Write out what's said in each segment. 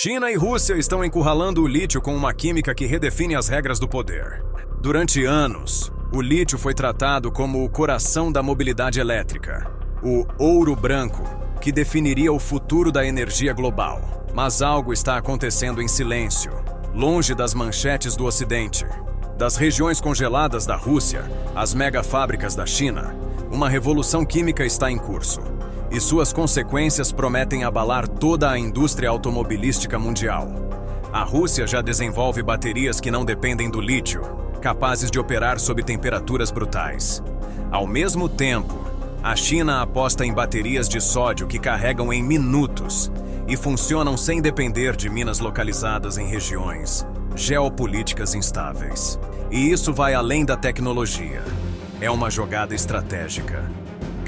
China e Rússia estão encurralando o lítio com uma química que redefine as regras do poder. Durante anos, o lítio foi tratado como o coração da mobilidade elétrica, o ouro branco, que definiria o futuro da energia global. Mas algo está acontecendo em silêncio, longe das manchetes do Ocidente. Das regiões congeladas da Rússia às megafábricas da China, uma revolução química está em curso, e suas consequências prometem abalar toda a indústria automobilística mundial. A Rússia já desenvolve baterias que não dependem do lítio, capazes de operar sob temperaturas brutais. Ao mesmo tempo, a China aposta em baterias de sódio que carregam em minutos e funcionam sem depender de minas localizadas em regiões geopolíticas instáveis. E isso vai além da tecnologia. É uma jogada estratégica.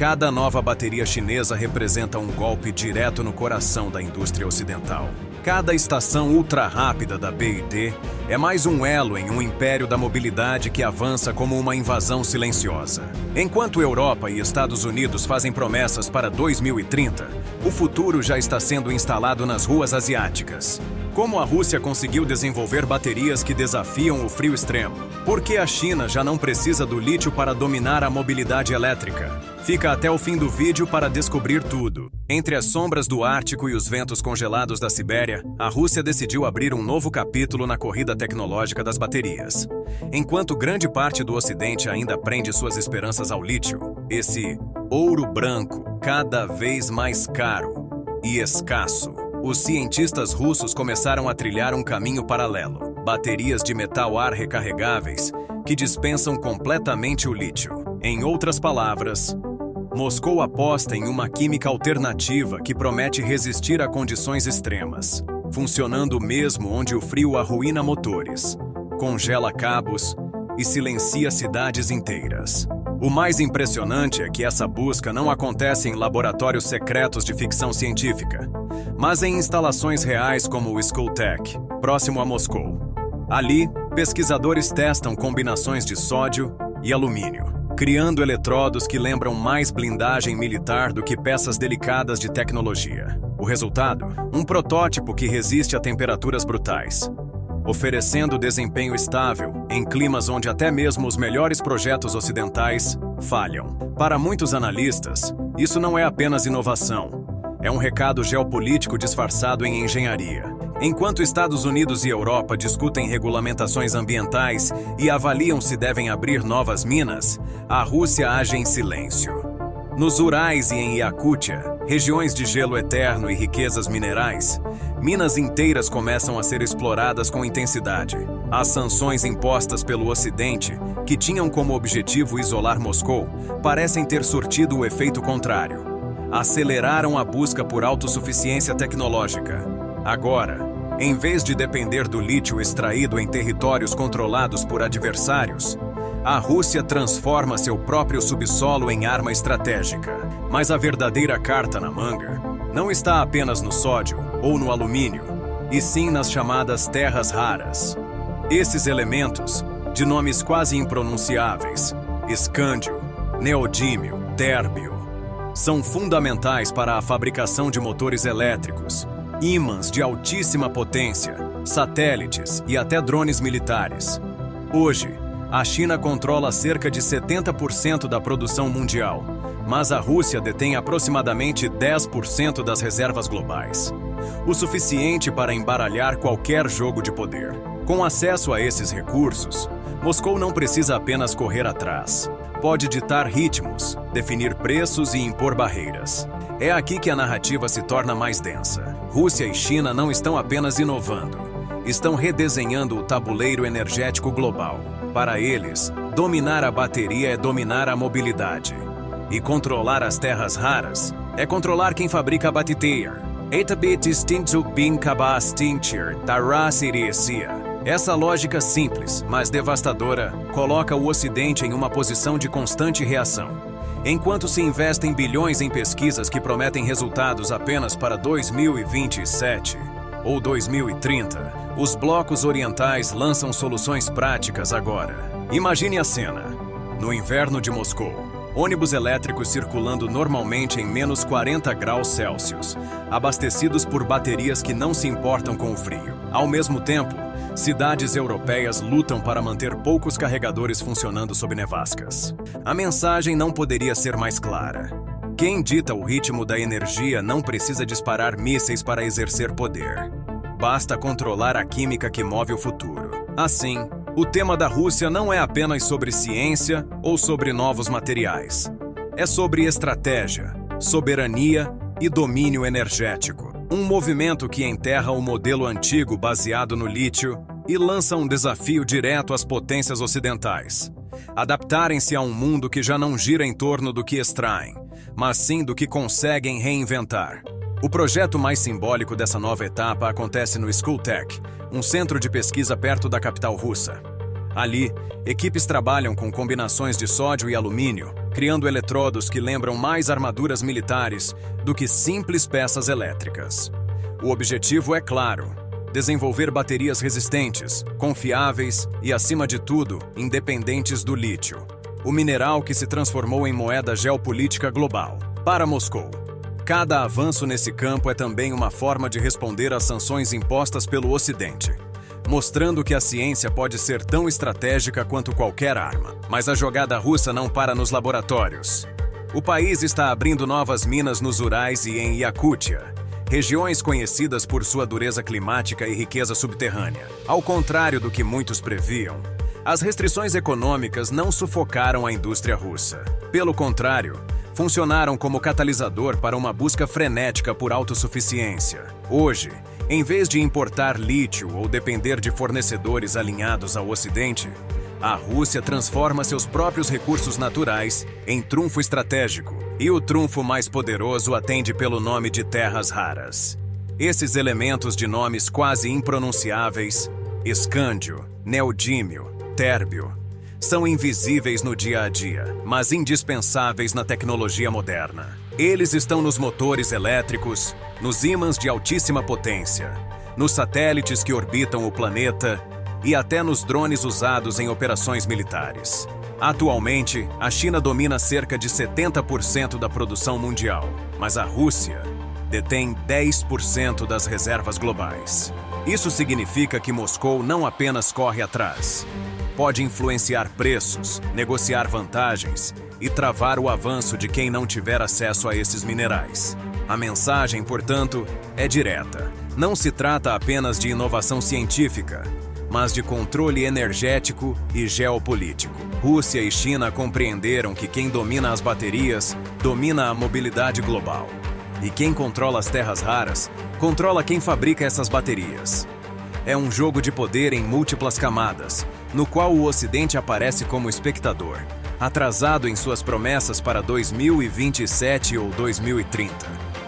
Cada nova bateria chinesa representa um golpe direto no coração da indústria ocidental. Cada estação ultra-rápida da BYD é mais um elo em um império da mobilidade que avança como uma invasão silenciosa. Enquanto Europa e Estados Unidos fazem promessas para 2030, o futuro já está sendo instalado nas ruas asiáticas. Como a Rússia conseguiu desenvolver baterias que desafiam o frio extremo? Por que a China já não precisa do lítio para dominar a mobilidade elétrica? Fica até o fim do vídeo para descobrir tudo. Entre as sombras do Ártico e os ventos congelados da Sibéria, a Rússia decidiu abrir um novo capítulo na corrida tecnológica das baterias. Enquanto grande parte do Ocidente ainda prende suas esperanças ao lítio, esse ouro branco cada vez mais caro e escasso, os cientistas russos começaram a trilhar um caminho paralelo. Baterias de metal-ar recarregáveis que dispensam completamente o lítio. Em outras palavras, Moscou aposta em uma química alternativa que promete resistir a condições extremas, funcionando mesmo onde o frio arruína motores, congela cabos e silencia cidades inteiras. O mais impressionante é que essa busca não acontece em laboratórios secretos de ficção científica, mas em instalações reais como o Skoltech, próximo a Moscou. Ali, pesquisadores testam combinações de sódio e alumínio, criando eletrodos que lembram mais blindagem militar do que peças delicadas de tecnologia. O resultado? Um protótipo que resiste a temperaturas brutais, oferecendo desempenho estável em climas onde até mesmo os melhores projetos ocidentais falham. Para muitos analistas, isso não é apenas inovação, é um recado geopolítico disfarçado em engenharia. Enquanto Estados Unidos e Europa discutem regulamentações ambientais e avaliam se devem abrir novas minas, a Rússia age em silêncio. Nos Urais e em Iacútia, regiões de gelo eterno e riquezas minerais, minas inteiras começam a ser exploradas com intensidade. As sanções impostas pelo Ocidente, que tinham como objetivo isolar Moscou, parecem ter surtido o efeito contrário. Aceleraram a busca por autossuficiência tecnológica. Agora, em vez de depender do lítio extraído em territórios controlados por adversários, a Rússia transforma seu próprio subsolo em arma estratégica. Mas a verdadeira carta na manga não está apenas no sódio ou no alumínio, e sim nas chamadas terras raras. Esses elementos, de nomes quase impronunciáveis, escândio, neodímio, térbio, são fundamentais para a fabricação de motores elétricos, ímãs de altíssima potência, satélites e até drones militares. Hoje, a China controla cerca de 70% da produção mundial, mas a Rússia detém aproximadamente 10% das reservas globais, o suficiente para embaralhar qualquer jogo de poder. Com acesso a esses recursos, Moscou não precisa apenas correr atrás. Pode ditar ritmos, definir preços e impor barreiras. É aqui que a narrativa se torna mais densa. Rússia e China não estão apenas inovando, estão redesenhando o tabuleiro energético global. Para eles, dominar a bateria é dominar a mobilidade. E controlar as terras raras é controlar quem fabrica a bateria. Essa lógica simples, mas devastadora, coloca o Ocidente em uma posição de constante reação. Enquanto se investem bilhões em pesquisas que prometem resultados apenas para 2027 ou 2030, os blocos orientais lançam soluções práticas agora. Imagine a cena. No inverno de Moscou, Ônibus elétricos circulando normalmente em menos 40 graus Celsius, abastecidos por baterias que não se importam com o frio. Ao mesmo tempo, cidades europeias lutam para manter poucos carregadores funcionando sob nevascas. A mensagem não poderia ser mais clara. Quem dita o ritmo da energia não precisa disparar mísseis para exercer poder. Basta controlar a química que move o futuro. Assim, o tema da Rússia não é apenas sobre ciência ou sobre novos materiais. É sobre estratégia, soberania e domínio energético. Um movimento que enterra o modelo antigo baseado no lítio e lança um desafio direto às potências ocidentais. Adaptarem-se a um mundo que já não gira em torno do que extraem, mas sim do que conseguem reinventar. O projeto mais simbólico dessa nova etapa acontece no Skultech, um centro de pesquisa perto da capital russa. Ali, equipes trabalham com combinações de sódio e alumínio, criando eletrodos que lembram mais armaduras militares do que simples peças elétricas. O objetivo é claro: desenvolver baterias resistentes, confiáveis e, acima de tudo, independentes do lítio, o mineral que se transformou em moeda geopolítica global. Para Moscou, cada avanço nesse campo é também uma forma de responder às sanções impostas pelo Ocidente, mostrando que a ciência pode ser tão estratégica quanto qualquer arma. Mas a jogada russa não para nos laboratórios. O país está abrindo novas minas nos Urais e em Yakutia, regiões conhecidas por sua dureza climática e riqueza subterrânea. Ao contrário do que muitos previam, as restrições econômicas não sufocaram a indústria russa. Pelo contrário, funcionaram como catalisador para uma busca frenética por autossuficiência. Hoje, em vez de importar lítio ou depender de fornecedores alinhados ao Ocidente, a Rússia transforma seus próprios recursos naturais em trunfo estratégico, e o trunfo mais poderoso atende pelo nome de terras raras. Esses elementos de nomes quase impronunciáveis, escândio, neodímio, térbio, são invisíveis no dia a dia, mas indispensáveis na tecnologia moderna. Eles estão nos motores elétricos, nos ímãs de altíssima potência, nos satélites que orbitam o planeta e até nos drones usados em operações militares. Atualmente, a China domina cerca de 70% da produção mundial, mas a Rússia detém 10% das reservas globais. Isso significa que Moscou não apenas corre atrás, pode influenciar preços, negociar vantagens e travar o avanço de quem não tiver acesso a esses minerais. A mensagem, portanto, é direta. Não se trata apenas de inovação científica, mas de controle energético e geopolítico. Rússia e China compreenderam que quem domina as baterias domina a mobilidade global. E quem controla as terras raras controla quem fabrica essas baterias. É um jogo de poder em múltiplas camadas, no qual o Ocidente aparece como espectador, atrasado em suas promessas para 2027 ou 2030,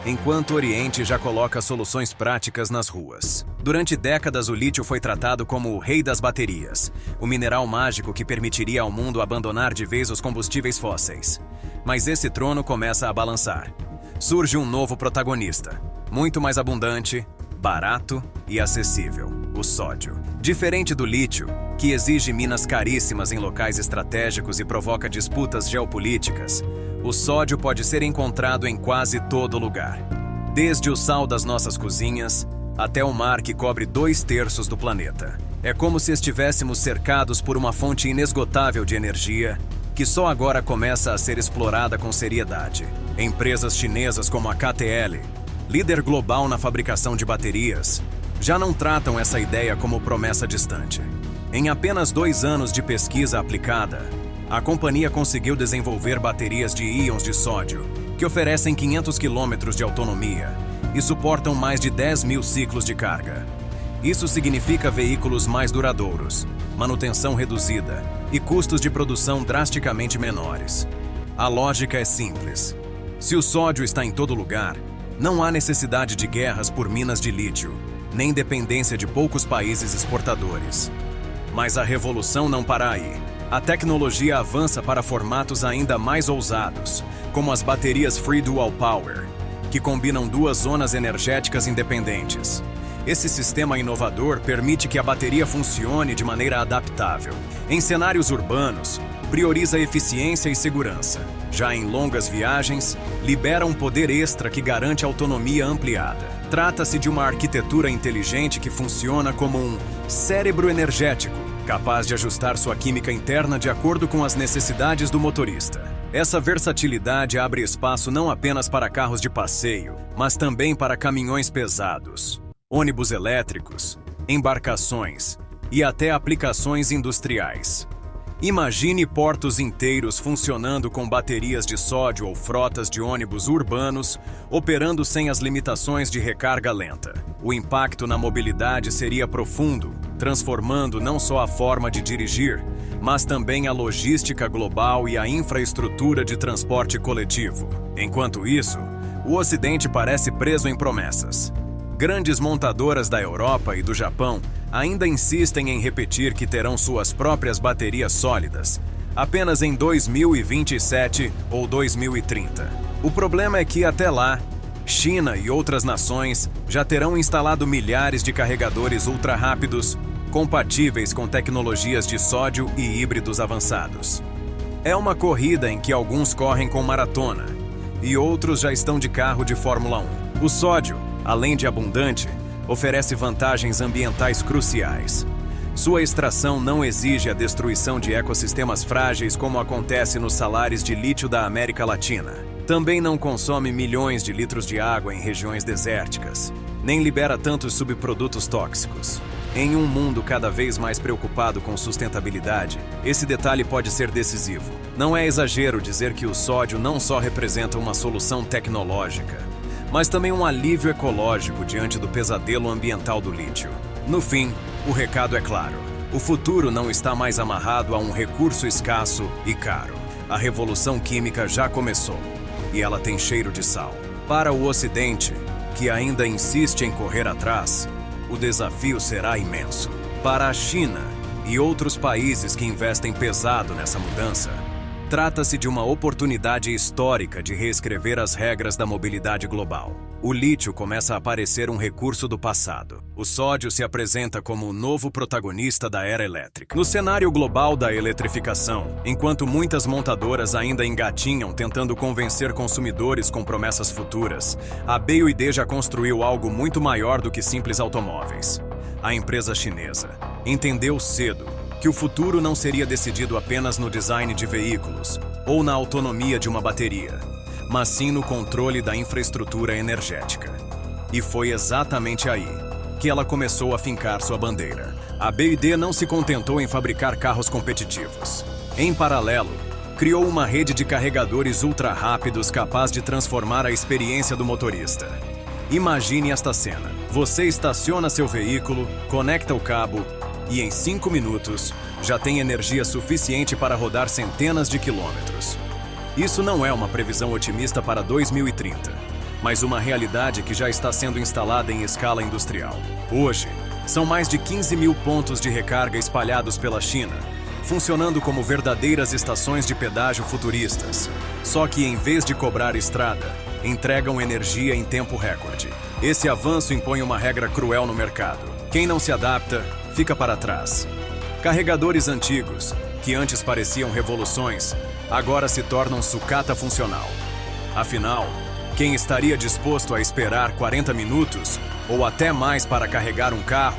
enquanto o Oriente já coloca soluções práticas nas ruas. Durante décadas, o lítio foi tratado como o rei das baterias, o mineral mágico que permitiria ao mundo abandonar de vez os combustíveis fósseis. Mas esse trono começa a balançar. Surge um novo protagonista, muito mais abundante, barato e acessível: o sódio. Diferente do lítio, que exige minas caríssimas em locais estratégicos e provoca disputas geopolíticas, o sódio pode ser encontrado em quase todo lugar. Desde o sal das nossas cozinhas até o mar que cobre 2/3 do planeta. É como se estivéssemos cercados por uma fonte inesgotável de energia que só agora começa a ser explorada com seriedade. Empresas chinesas como a KTL, líder global na fabricação de baterias, já não tratam essa ideia como promessa distante. Em apenas 2 anos de pesquisa aplicada, a companhia conseguiu desenvolver baterias de íons de sódio que oferecem 500 km de autonomia e suportam mais de 10.000 ciclos de carga. Isso significa veículos mais duradouros, manutenção reduzida e custos de produção drasticamente menores. A lógica é simples. Se o sódio está em todo lugar, não há necessidade de guerras por minas de lítio, nem dependência de poucos países exportadores. Mas a revolução não para aí. A tecnologia avança para formatos ainda mais ousados, como as baterias Free Dual Power, que combinam 2 zonas energéticas independentes. Esse sistema inovador permite que a bateria funcione de maneira adaptável em cenários urbanos, prioriza eficiência e segurança. Já em longas viagens, libera um poder extra que garante autonomia ampliada. Trata-se de uma arquitetura inteligente que funciona como um cérebro energético, capaz de ajustar sua química interna de acordo com as necessidades do motorista. Essa versatilidade abre espaço não apenas para carros de passeio, mas também para caminhões pesados, ônibus elétricos, embarcações e até aplicações industriais. Imagine portos inteiros funcionando com baterias de sódio ou frotas de ônibus urbanos operando sem as limitações de recarga lenta. O impacto na mobilidade seria profundo, transformando não só a forma de dirigir, mas também a logística global e a infraestrutura de transporte coletivo. Enquanto isso, o Ocidente parece preso em promessas. Grandes montadoras da Europa e do Japão ainda insistem em repetir que terão suas próprias baterias sólidas, apenas em 2027 ou 2030. O problema é que, até lá, China e outras nações já terão instalado milhares de carregadores ultra-rápidos, compatíveis com tecnologias de sódio e híbridos avançados. É uma corrida em que alguns correm com maratona e outros já estão de carro de Fórmula 1. O sódio, além de abundante, oferece vantagens ambientais cruciais. Sua extração não exige a destruição de ecossistemas frágeis como acontece nos salares de lítio da América Latina. Também não consome milhões de litros de água em regiões desérticas, nem libera tantos subprodutos tóxicos. Em um mundo cada vez mais preocupado com sustentabilidade, esse detalhe pode ser decisivo. Não é exagero dizer que o sódio não só representa uma solução tecnológica, mas também um alívio ecológico diante do pesadelo ambiental do lítio. No fim, o recado é claro. O futuro não está mais amarrado a um recurso escasso e caro. A revolução química já começou, e ela tem cheiro de sal. Para o Ocidente, que ainda insiste em correr atrás, o desafio será imenso. Para a China e outros países que investem pesado nessa mudança, trata-se de uma oportunidade histórica de reescrever as regras da mobilidade global. O lítio começa a parecer um recurso do passado. O sódio se apresenta como o novo protagonista da era elétrica. No cenário global da eletrificação, enquanto muitas montadoras ainda engatinham tentando convencer consumidores com promessas futuras, a BYD já construiu algo muito maior do que simples automóveis. A empresa chinesa entendeu cedo que o futuro não seria decidido apenas no design de veículos ou na autonomia de uma bateria, mas sim no controle da infraestrutura energética. E foi exatamente aí que ela começou a fincar sua bandeira. A BYD não se contentou em fabricar carros competitivos. Em paralelo, criou uma rede de carregadores ultra-rápidos capaz de transformar a experiência do motorista. Imagine esta cena. Você estaciona seu veículo, conecta o cabo e em 5 minutos já tem energia suficiente para rodar centenas de quilômetros. Isso não é uma previsão otimista para 2030, mas uma realidade que já está sendo instalada em escala industrial. Hoje, são mais de 15 mil pontos de recarga espalhados pela China, funcionando como verdadeiras estações de pedágio futuristas. Só que em vez de cobrar estrada, entregam energia em tempo recorde. Esse avanço impõe uma regra cruel no mercado. Quem não se adapta, fica para trás. Carregadores antigos, que antes pareciam revoluções, agora se tornam sucata funcional. Afinal, quem estaria disposto a esperar 40 minutos ou até mais para carregar um carro,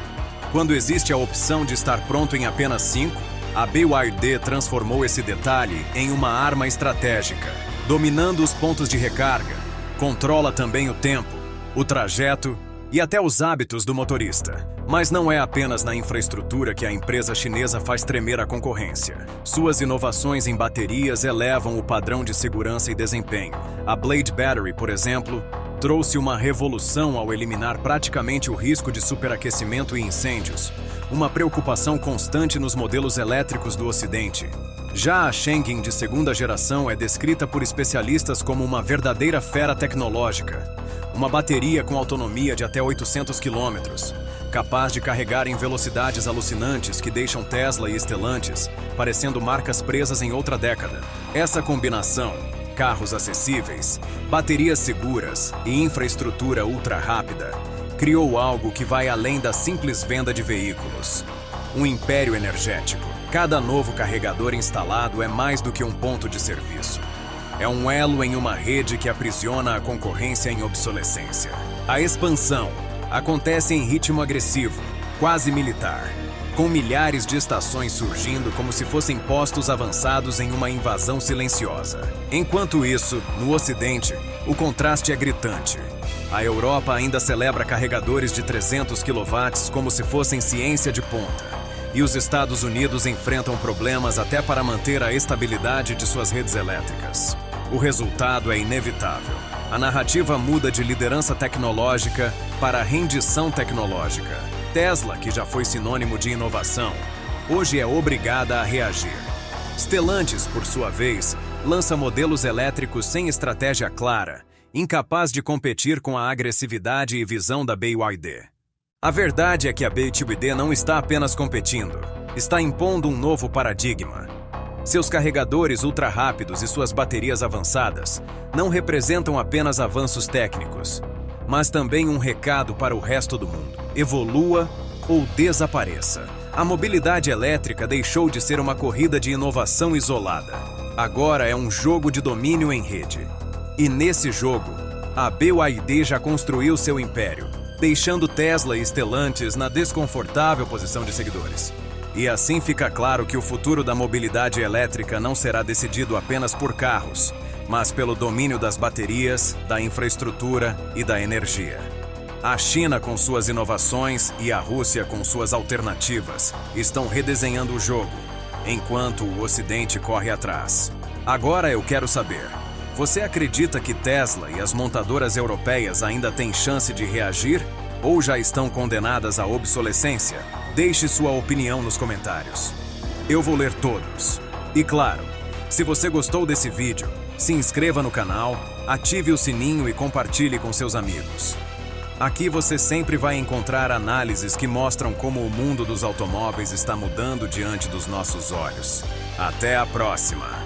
quando existe a opção de estar pronto em apenas 5? A BYD transformou esse detalhe em uma arma estratégica. Dominando os pontos de recarga, controla também o tempo, o trajeto e até os hábitos do motorista. Mas não é apenas na infraestrutura que a empresa chinesa faz tremer a concorrência. Suas inovações em baterias elevam o padrão de segurança e desempenho. A Blade Battery, por exemplo, trouxe uma revolução ao eliminar praticamente o risco de superaquecimento e incêndios, uma preocupação constante nos modelos elétricos do Ocidente. Já a Shengeng de segunda geração é descrita por especialistas como uma verdadeira fera tecnológica. Uma bateria com autonomia de até 800 quilômetros, capaz de carregar em velocidades alucinantes que deixam Tesla e Stellantis parecendo marcas presas em outra década. Essa combinação, carros acessíveis, baterias seguras e infraestrutura ultra rápida, criou algo que vai além da simples venda de veículos. Um império energético. Cada novo carregador instalado é mais do que um ponto de serviço. É um elo em uma rede que aprisiona a concorrência em obsolescência. A expansão acontece em ritmo agressivo, quase militar, com milhares de estações surgindo como se fossem postos avançados em uma invasão silenciosa. Enquanto isso, no Ocidente, o contraste é gritante. A Europa ainda celebra carregadores de 300 kW como se fossem ciência de ponta. E os Estados Unidos enfrentam problemas até para manter a estabilidade de suas redes elétricas. O resultado é inevitável. A narrativa muda de liderança tecnológica para rendição tecnológica. Tesla, que já foi sinônimo de inovação, hoje é obrigada a reagir. Stellantis, por sua vez, lança modelos elétricos sem estratégia clara, incapaz de competir com a agressividade e visão da BYD. A verdade é que a BYD não está apenas competindo, está impondo um novo paradigma. Seus carregadores ultra-rápidos e suas baterias avançadas não representam apenas avanços técnicos, mas também um recado para o resto do mundo. Evolua ou desapareça. A mobilidade elétrica deixou de ser uma corrida de inovação isolada. Agora é um jogo de domínio em rede. E nesse jogo, a BYD já construiu seu império, deixando Tesla e Stellantis na desconfortável posição de seguidores. E assim fica claro que o futuro da mobilidade elétrica não será decidido apenas por carros, mas pelo domínio das baterias, da infraestrutura e da energia. A China, com suas inovações, e a Rússia, com suas alternativas, estão redesenhando o jogo, enquanto o Ocidente corre atrás. Agora eu quero saber, você acredita que Tesla e as montadoras europeias ainda têm chance de reagir ou já estão condenadas à obsolescência? Deixe sua opinião nos comentários. Eu vou ler todos. E claro, se você gostou desse vídeo, se inscreva no canal, ative o sininho e compartilhe com seus amigos. Aqui você sempre vai encontrar análises que mostram como o mundo dos automóveis está mudando diante dos nossos olhos. Até a próxima!